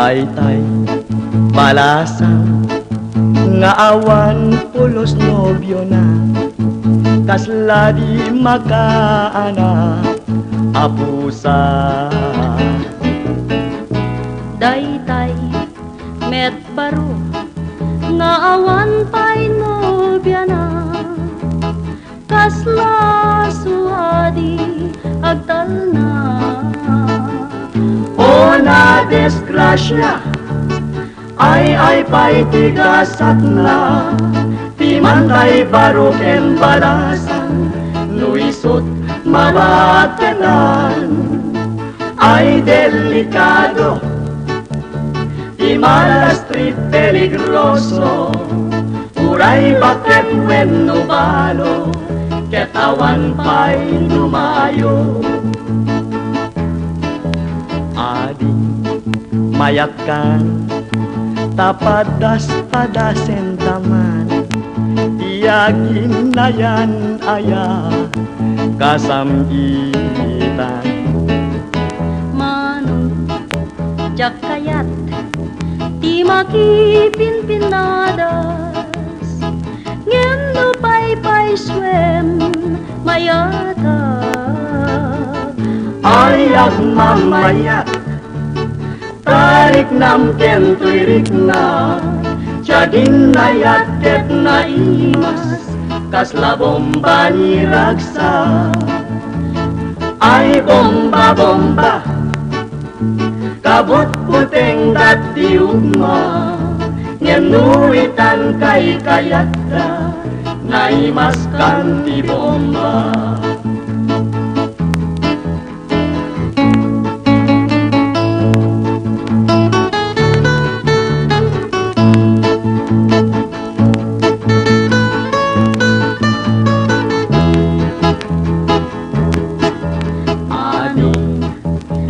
Daytay balasan nga awan pulos nobyo na, kasla di makaana apusa. Daytay met baro nga awan pa'y nobya na, kasla suadi agtal na. O na desgrasya ay pa'y tigasat na, timantay baro ken balasan nuisot mabatenan. Ay delikado di mala street peligroso, uray bakit wenno balo ketawan pa'y lumayo. Adi mayat kan tapadas padasen taman, iyagin na yan aya kasamgitan. Manong jak kayat di makipinpinadas, ngendo pay swem mayata. Ayak mamayat tarik nam ken tuirik na, jagin na yaket na imas kasla bomba ni raksa. Ay bomba bomba kabut puteng dat diugma, ngenuitan kay kayata na imas kan ti bomba.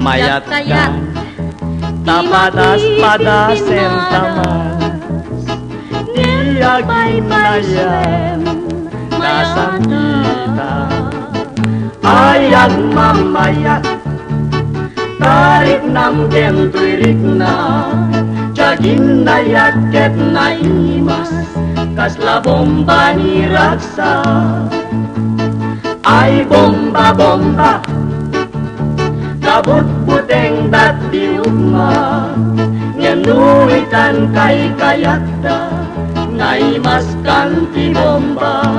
Mayat kan tapadas-padasen tamas, iyagin na yan nasangita. Ayag mamayat tarik nam ken tuirik na, jagin na yaket na imas kasla bomba ni raksa. Ay bomba bomba kabut puteng dat diugma, ngenuitan kay kayata na imas kan ti bomba.